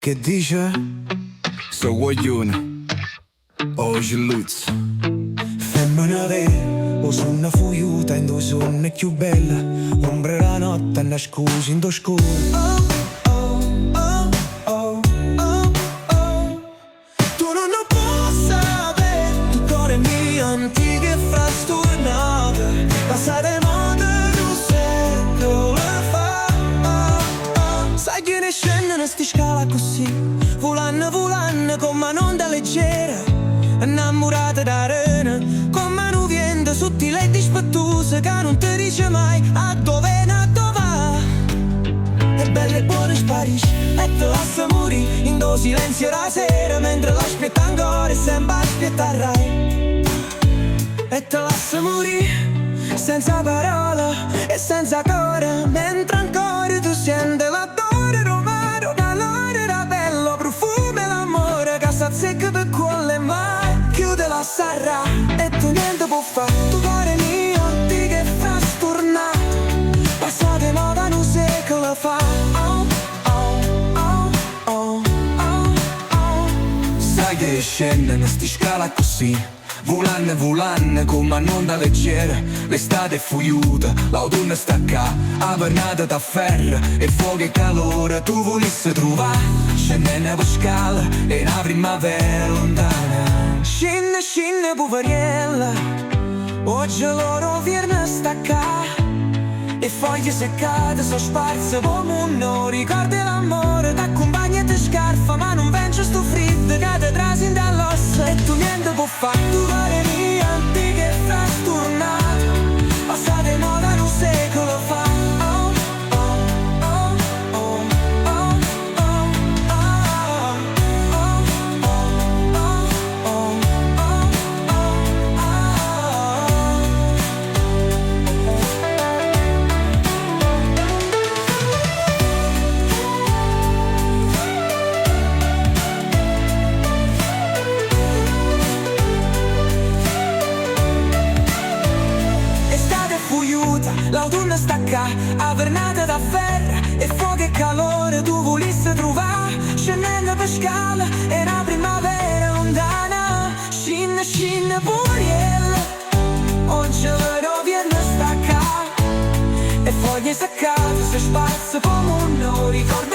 Che dice? So vogliono oggi luz femmina ve o sunna fuiuta in due sonne più bella ombre la notte nascosi in do scuro tu non puoi sapere tu cuore mio antiche frastornate passate moda non sento le fa sai che ne scendono sti scala così volando come un'onda leggera innamorata d'arena come un vento sottile e dispettoso che non ti dice mai a dove va è bella e buona sparisce e te lascia morire in do silenzio la sera mentre l'aspetta ancora e sempre aspetterai e te lascia morire senza parole e senza cuore mentre ancora tu senti l'odore romano calore da bello profumo l'amore che s'azzecca per quelle mai chiude la sarra e tu niente può fare tu cuore mio di che frastornato passate moda un secolo fa sai che scendono sti scala così volando come un'onda leggera l'estate è fuiuta, l'autunno sta qua a pernata da ferro e fuoco e calore tu volessi trovare scendendo per scala e una primavera lontana scende poveriella oggi loro viene sta qua e foglie seccate sono sparse come un no ricordi l'amore t'accompagna e ti scarfa ma non vence sto freddo che ti trasi dall'ossa e tu niente può fare tu cuore mio antiche e frastornato passate moda un secolo fa l'autunno sta qua, a pernata da ferro e fuoco e calore tu volessi trovare scendendo per scala e una primavera lontana scende puriella oggi loro viene sta qua e foglie seccate si sparse come un no ricordo